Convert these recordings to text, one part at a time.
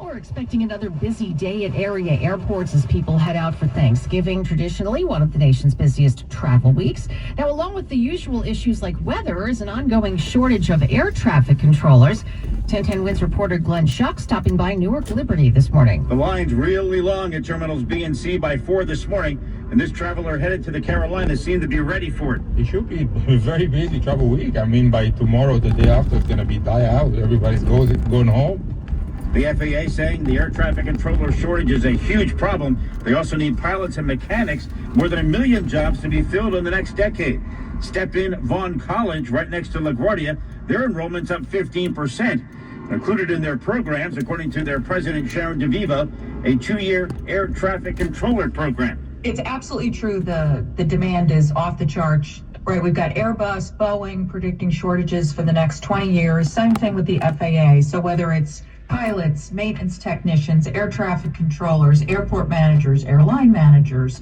we're expecting another busy day at area airports as people head out for Thanksgiving, traditionally one of the nation's busiest travel weeks. Now, along with the usual issues like weather, is an ongoing shortage of air traffic controllers. 1010 Wins reporter Glenn Schuck stopping by Newark Liberty this morning. The line's really long at Terminals B and C by 4 this morning, and this traveler headed to the Carolinas seemed to be ready for it. It should be a very busy travel week. I mean, by tomorrow, the day after, it's going to be die out. Everybody's going home. The FAA saying the air traffic controller shortage is a huge problem. They also need pilots and mechanics, more than 1 million jobs to be filled in the next decade. Step in Vaughn College, right next to LaGuardia, their enrollment's up 15%. Included in their programs, according to their president, Sharon DeVivo, a 2-year air traffic controller program. It's absolutely true. The demand is off the charts. Right, we've got Airbus, Boeing predicting shortages for the next 20 years. Same thing with the FAA. So whether it's pilots, maintenance technicians, air traffic controllers, airport managers, airline managers.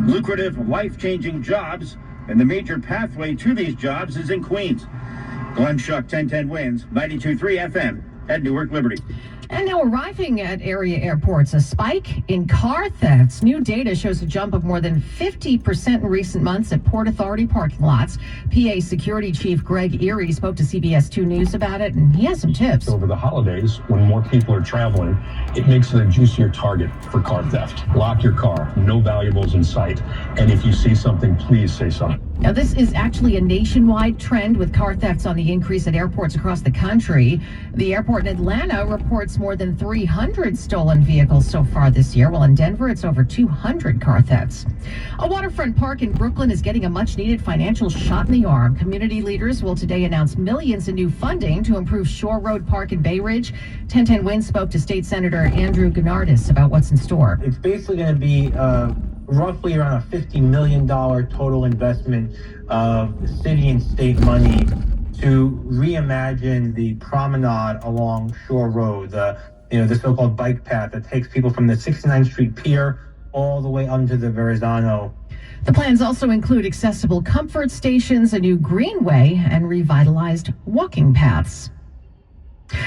Lucrative, life-changing jobs, and the major pathway to these jobs is in Queens. Glenn Schuck, 1010 Wins, 92.3 FM at Newark Liberty. And now arriving at area airports, a spike in car thefts. New data shows a jump of more than 50% in recent months at Port Authority parking lots. PA Security Chief Greg Erie spoke to CBS 2 News about it, and he has some tips. Over the holidays, when more people are traveling, it makes it a juicier target for car theft. Lock your car, no valuables in sight, and if you see something, please say something. Now, this is actually a nationwide trend with car thefts on the increase at airports across the country. The airport in Atlanta reports more than 300 stolen vehicles so far this year, while in Denver, it's over 200 car thefts. A waterfront park in Brooklyn is getting a much-needed financial shot in the arm. Community leaders will today announce millions in new funding to improve Shore Road Park in Bay Ridge. 1010 Wins spoke to State Senator Andrew Gennardis about what's in store. It's basically going to be roughly around a $50 million total investment of city and state money to reimagine the promenade along Shore Road, the so-called bike path that takes people from the 69th Street Pier all the way onto the Verrazano. The plans also include accessible comfort stations, a new greenway, and revitalized walking paths.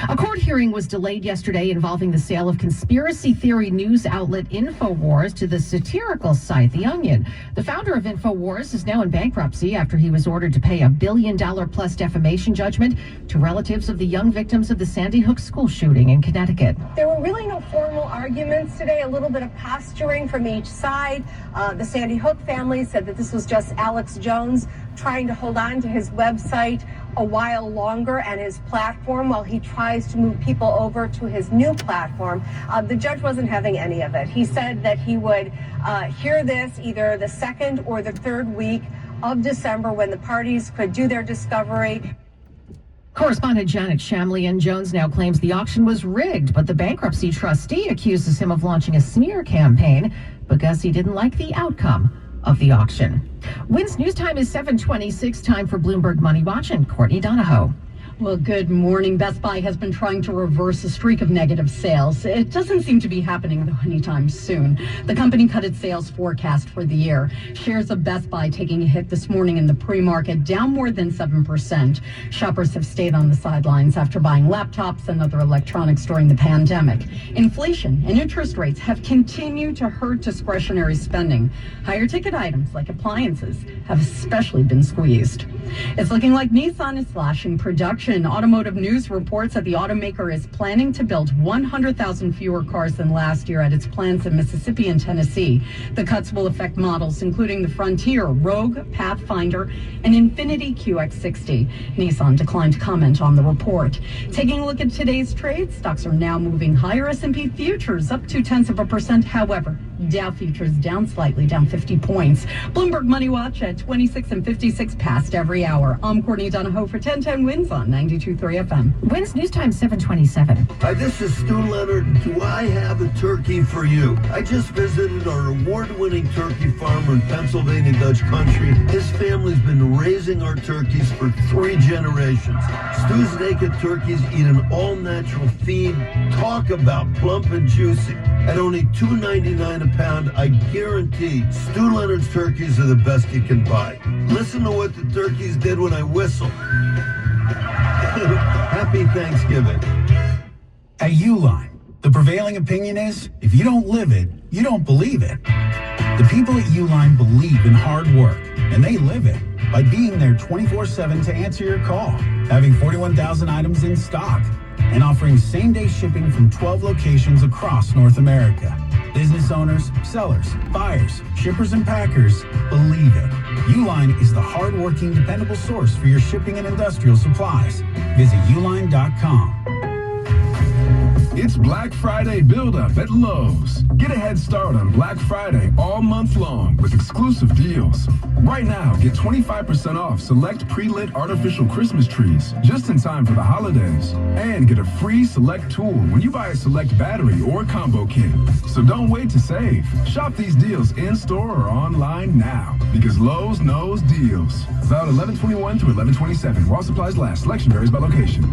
A court hearing was delayed yesterday involving the sale of conspiracy theory news outlet InfoWars to the satirical site The Onion. The founder of InfoWars is now in bankruptcy after he was ordered to pay $1 billion-plus defamation judgment to relatives of the young victims of the Sandy Hook school shooting in Connecticut. There were really no formal arguments today, a little bit of posturing from each side. The Sandy Hook family said that this was just Alex Jones trying to hold on to his website a while longer and his platform while he tries to move people over to his new platform. The judge wasn't having any of it. He said that he would hear this either the 2nd or the 3rd week of December when the parties could do their discovery. Correspondent Janet Shamlian Jones now claims the auction was rigged, but the bankruptcy trustee accuses him of launching a smear campaign because he didn't like the outcome of the auction. Wins News Time is 7:26. Time for Bloomberg Money Watch and Courtney Donahoe. Well, good morning. Best Buy has been trying to reverse a streak of negative sales. It doesn't seem to be happening, though, anytime soon. The company cut its sales forecast for the year. Shares of Best Buy taking a hit this morning in the pre-market, down more than 7%. Shoppers have stayed on the sidelines after buying laptops and other electronics during the pandemic. Inflation and interest rates have continued to hurt discretionary spending. Higher ticket items like appliances have especially been squeezed. It's looking like Nissan is slashing production. Automotive News reports that the automaker is planning to build 100,000 fewer cars than last year at its plants in Mississippi and Tennessee. The cuts will affect models including the Frontier, Rogue, Pathfinder, and Infiniti QX60. Nissan declined to comment on the report. Taking a look at today's trade, stocks are now moving higher. S&P futures up 0.2%. However, Dow futures down slightly, down 50 points. Bloomberg Money Watch at 26 and 56 past every hour. I'm Courtney Donahoe for 1010 Wins on 92.3 FM. Wins News Time 7:27. Hi, this is Stu Leonard. Do I have a turkey for you? I just visited our award-winning turkey farmer in Pennsylvania Dutch Country. His family's been raising our turkeys for 3 generations. Stu's naked turkeys eat an all-natural feed. Talk about plump and juicy. At only $2.99 a pound, I guarantee Stu Leonard's turkeys are the best you can buy. Listen to what the turkeys did when I whistle. Happy Thanksgiving. At Uline, The prevailing opinion is, if you don't live it, you don't believe it. The people at Uline believe in hard work, and they live it by being there 24/7 to answer your call, having 41,000 items in stock, and offering same-day shipping from 12 locations across North America. Business owners, sellers, buyers, shippers, and packers believe it. Uline is the hard-working, dependable source for your shipping and industrial supplies. Visit uline.com. It's Black Friday build-up at Lowe's. Get a head start on Black Friday all month long with exclusive deals. Right now, get 25% off select pre-lit artificial Christmas trees just in time for the holidays. And get a free select tool when you buy a select battery or combo kit. So don't wait to save. Shop these deals in-store or online now because Lowe's knows deals. Valid 11/21 through 11/27 while supplies last. Selection varies by location.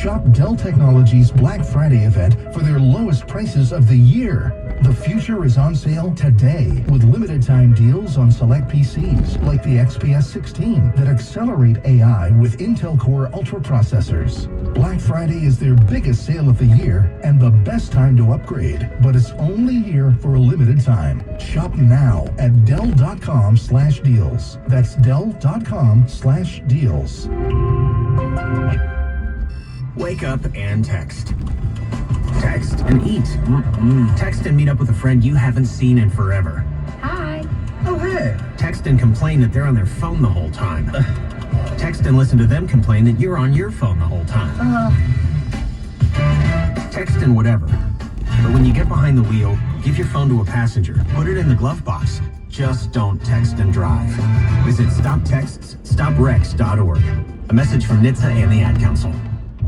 Shop Dell Technologies Black Friday event for their lowest prices of the year. The future is on sale today with limited time deals on select PCs like the XPS 16 that accelerate AI with Intel Core Ultra processors. Black Friday is their biggest sale of the year and the best time to upgrade, but it's only here for a limited time. Shop now at Dell.com/deals. That's Dell.com/deals. Wake up and text. Text and eat. Text and meet up with a friend you haven't seen in forever. Hi. Oh, hey. Text and complain that they're on their phone the whole time. Text and listen to them complain that you're on your phone the whole time. Text and whatever. But when you get behind the wheel, give your phone to a passenger. Put it in the glove box. Just don't text and drive. Visit StopTextsStopWrecks.org. A message from NHTSA and the Ad Council.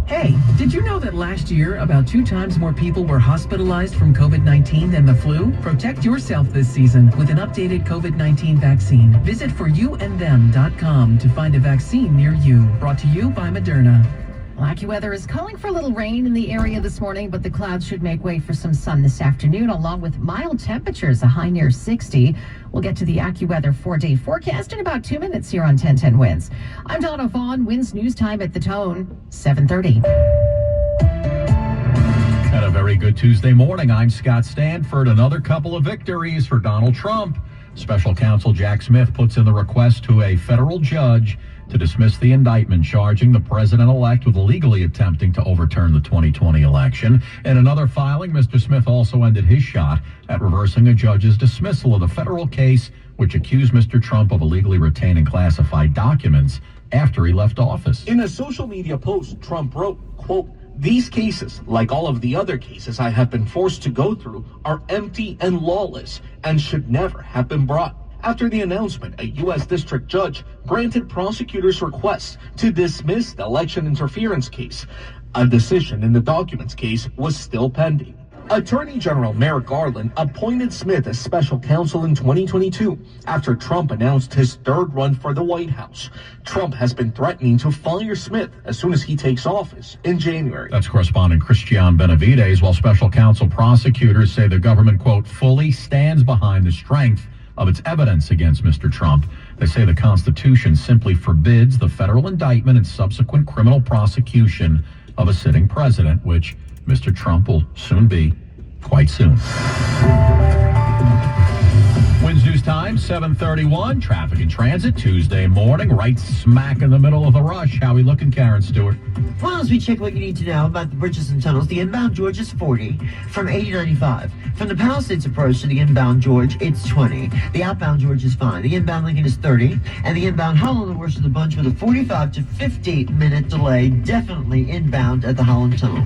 Hey, did you know that last year about 2 times more people were hospitalized from COVID-19 than the flu? Protect yourself this season with an updated COVID-19 vaccine. Visit foryouandthem.com to find a vaccine near you. Brought to you by Moderna. AccuWeather is calling for a little rain in the area this morning, but the clouds should make way for some sun this afternoon, along with mild temperatures, a high near 60. We'll get to the AccuWeather 4-day forecast in about 2 minutes here on 1010 Winds. I'm Donna Vaughn. Winds News Time at the Tone, 7:30. And a very good Tuesday morning. I'm Scott Stanford. Another couple of victories for Donald Trump. Special counsel Jack Smith puts in the request to a federal judge to dismiss the indictment charging the president-elect with illegally attempting to overturn the 2020 election. In another filing, Mr. Smith also ended his shot at reversing a judge's dismissal of the federal case which accused Mr. Trump of illegally retaining classified documents after he left office. In a social media post, Trump wrote, quote, "These cases, like all of the other cases I have been forced to go through, are empty and lawless and should never have been brought." After the announcement, a U.S. district judge granted prosecutors' requests to dismiss the election interference case. A decision in the documents case was still pending. Attorney General Merrick Garland appointed Smith as special counsel in 2022 after Trump announced his third run for the White House. Trump has been threatening to fire Smith as soon as he takes office in January. That's correspondent Christian Benavides. While special counsel prosecutors say the government, quote, fully stands behind the strength of its evidence against Mr. Trump. They say the Constitution simply forbids the federal indictment and subsequent criminal prosecution of a sitting president, which Mr. Trump will soon be, quite soon. Winds News Time, 7:31. Traffic and transit Tuesday morning, right smack in the middle of the rush. How we looking, Karen Stewart? Well, as we check what you need to know about the bridges and tunnels, the inbound George is 40 from 8095. From the Palisades approach to the inbound George, it's 20. The outbound George is fine. The inbound Lincoln is 30. And the inbound Holland, the worst of the bunch, with a 45 to 50-minute delay, definitely inbound at the Holland Tunnel.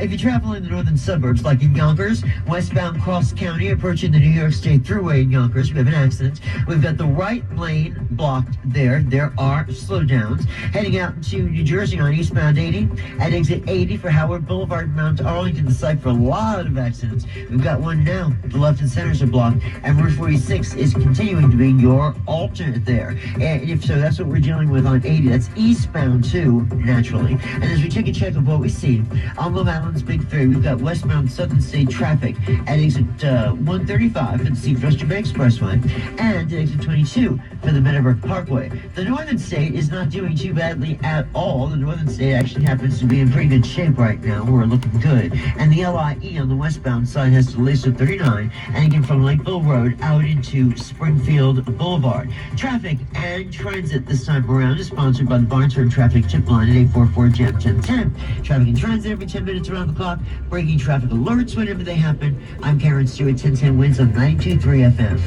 If you travel in the northern suburbs, like in Yonkers, westbound Cross County, approaching the New York State Thruway in Yonkers, we have an accident. We've got the right lane blocked there. There are slowdowns. Heading out into New Jersey on eastbound 80 at exit 80 for Howard Boulevard, Mount Arlington, the site for a lot of accidents. We've got one now. The left and centers are blocked, and Route 46 is continuing to be your alternate there. And if so, that's what we're dealing with on 80. That's eastbound too, naturally. And as we take a check of what we see on Long Island's Big 3, we've got westbound Southern State traffic at exit 135 for the Seafrest Bay Expressway, and at exit 22 for the Meadowbrook Parkway. The Northern State is not doing too badly at all. The Northern State actually happens to be in pretty good shape right now. We're looking good. And the LIE on the westbound side has delays of 39, and again from Lakeville Road out into Springfield Boulevard. Traffic and transit this time around is sponsored by the Barnesburg Traffic Chip Line at 844-JAM-1010. Traffic and transit every 10 minutes around the clock. Breaking traffic alerts whenever they happen. I'm Karen Stewart, 1010 Wins on 92.3 FM.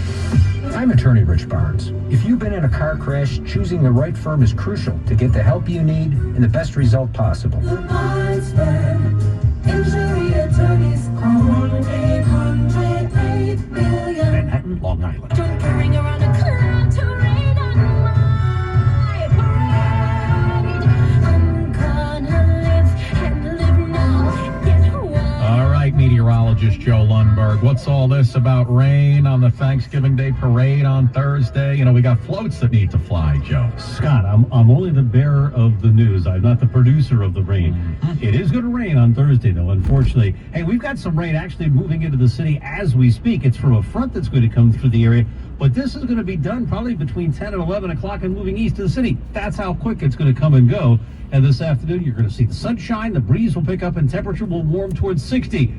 I'm attorney Rich Barnes. If you've been in a car crash, choosing the right firm is crucial to get the help you need and the best result possible. The Barnesburg Injury Attorneys, call 1-800-8 million. Manhattan, Long Island. Don't ring around a clock to rain on my parade. I'm gonna live and live now. Get well. All right, meteorologist Joe Lundberg. What's all this about rain on the Thanksgiving Day parade on Thursday? You know, we got floats that need to fly, Joe. Scott, I'm only the bearer of the news. I'm not the producer of the rain. Mm-hmm. It is going to rain on Thursday, though, unfortunately. Hey, we've got some rain actually moving into the city as we speak. It's from a front that's going to come through the area, but this is going to be done probably between 10 and 11 o'clock and moving east of the city. That's how quick it's going to come and go. And this afternoon, you're going to see the sunshine, the breeze will pick up, and temperature will warm towards 60.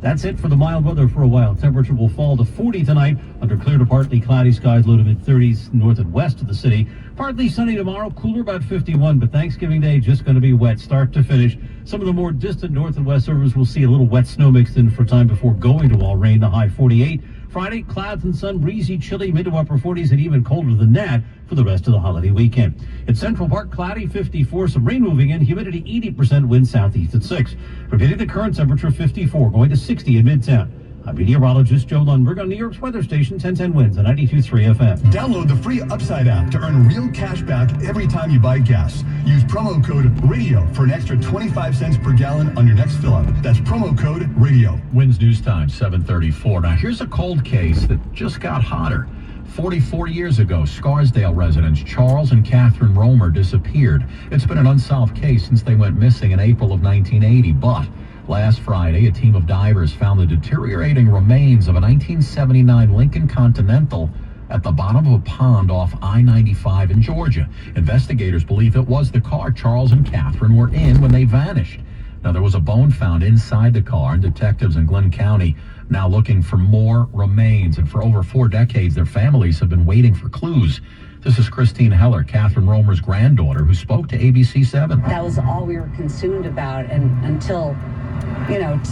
That's it for the mild weather for a while. Temperature will fall to 40 tonight under clear to partly cloudy skies, low to mid-30s north and west of the city. Partly sunny tomorrow, cooler about 51, but Thanksgiving Day just going to be wet start to finish. Some of the more distant north and west suburbs will see a little wet snow mixed in for time before going to all rain, the high 48. Friday, clouds and sun, breezy, chilly, mid to upper 40s, and even colder than that for the rest of the holiday weekend. At Central Park, cloudy, 54, some rain moving in, humidity 80%, wind southeast at 6. Repeating the current temperature, 54, going to 60 in Midtown. I'm meteorologist Joe Lundberg on New York's weather station, 1010 Winds on 92.3 FM. Download the free Upside app to earn real cash back every time you buy gas. Use promo code RADIO for an extra 25 cents per gallon on your next fill-up. That's promo code RADIO. Winds News Time, 7:34. Now, here's a cold case that just got hotter. 44 years ago, Scarsdale residents Charles and Catherine Romer disappeared. It's been an unsolved case since they went missing in April of 1980, but last Friday, a team of divers found the deteriorating remains of a 1979 Lincoln Continental at the bottom of a pond off I-95 in Georgia. Investigators believe it was the car Charles and Catherine were in when they vanished. Now, there was a bone found inside the car, and detectives in Glenn County now looking for more remains. And for over 4 decades, their families have been waiting for clues. This is Christine Heller, Catherine Romer's granddaughter, who spoke to ABC7. That was all we were consumed about, and until,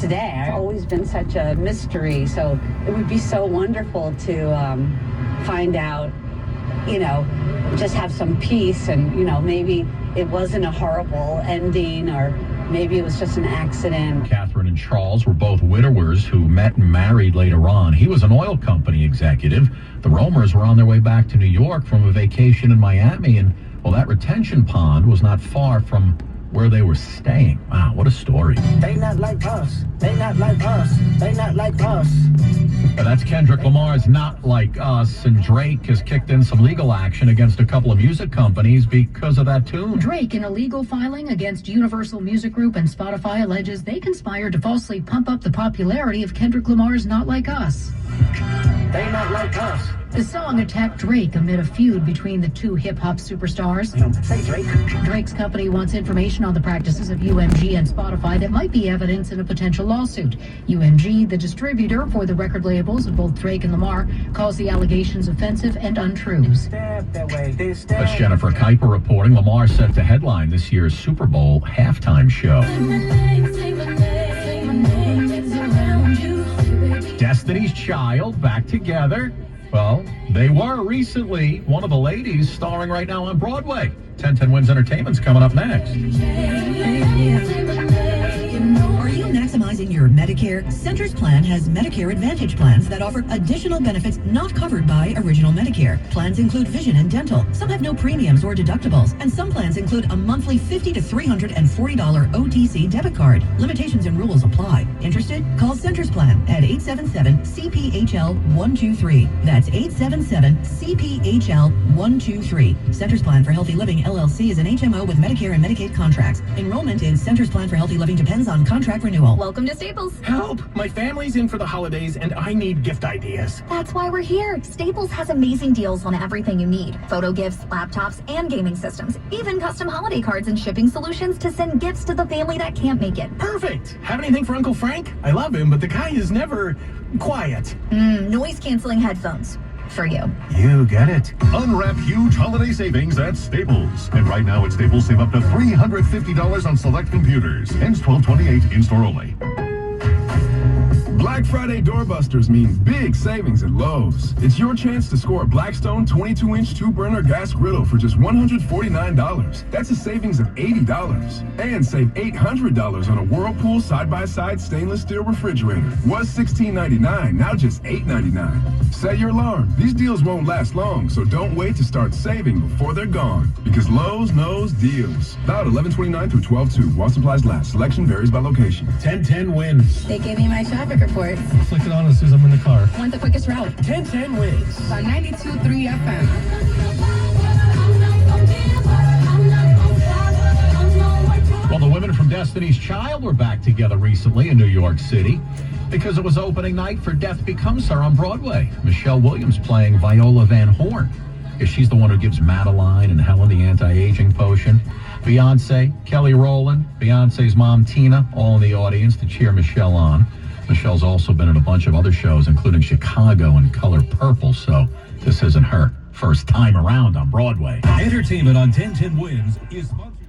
today. I've always been such a mystery, so it would be so wonderful to find out, just have some peace, and, maybe it wasn't a horrible ending, or maybe it was just an accident. Catherine and Charles were both widowers who met and married later on. He was an oil company executive. The Romers were on their way back to New York from a vacation in Miami, and, well, that retention pond was not far from where they were staying. Wow, what a story. They not like us. They not like us. They not like us. That's Kendrick Lamar's Not Like Us, and Drake has kicked in some legal action against a couple of music companies because of that tune. Drake, in a legal filing against Universal Music Group and Spotify, alleges they conspired to falsely pump up the popularity of Kendrick Lamar's Not Like Us. They not like us. The song attacked Drake amid a feud between the two hip-hop superstars. Say Drake. Drake's company wants information on the practices of UMG and Spotify that might be evidence in a potential lawsuit. UMG, the distributor for the record labels of both Drake and Lamar, calls the allegations offensive and untruths. That's Jennifer Kuiper reporting. Lamar set to headline this year's Super Bowl halftime show. Destiny's Child back together. Well, they were recently. One of the ladies starring right now on Broadway. 1010 Winds Entertainment's coming up next. Are you maximizing your your Medicare, Centers Plan has Medicare Advantage plans that offer additional benefits not covered by Original Medicare. Plans include vision and dental. Some have no premiums or deductibles, and some plans include a monthly $50 to $340 OTC debit card. Limitations and rules apply. Interested? Call Centers Plan at 877-CPHL-123. That's 877-CPHL-123. Centers Plan for Healthy Living LLC is an HMO with Medicare and Medicaid contracts. Enrollment in Centers Plan for Healthy Living depends on contract renewal. Welcome to Staples. Help! My family's in for the holidays and I need gift ideas. That's why we're here. Staples has amazing deals on everything you need. Photo gifts, laptops, and gaming systems. Even custom holiday cards and shipping solutions to send gifts to the family that can't make it. Perfect! Have anything for Uncle Frank? I love him, but the guy is never quiet. Noise-canceling headphones. For you. You get it. Unwrap huge holiday savings at Staples. And right now at Staples, save up to $350 on select computers. Ends 12/28, in-store only. Black Friday doorbusters mean big savings at Lowe's. It's your chance to score a Blackstone 22-inch 2-burner gas griddle for just $149. That's a savings of $80. And save $800 on a Whirlpool side-by-side stainless steel refrigerator. Was $16.99, now just $8.99. Set your alarm. These deals won't last long, so don't wait to start saving before they're gone. Because Lowe's knows deals. About 11/29 through 12/2. While supplies last. Selection varies by location. 10-10 wins. They gave me my traffic report. Flick it on as soon as I'm in the car. Want the quickest route? 10-10 wins. On 92.3 FM. Well, the women from Destiny's Child were back together recently in New York City because it was opening night for Death Becomes Her on Broadway. Michelle Williams playing Viola Van Horn. She's the one who gives Madeline and Helen the anti-aging potion. Beyonce, Kelly Rowland, Beyonce's mom Tina, all in the audience to cheer Michelle on. Michelle's also been in a bunch of other shows, including Chicago and Color Purple, so this isn't her first time around on Broadway. Entertainment on 10-10 Wins is sponsored.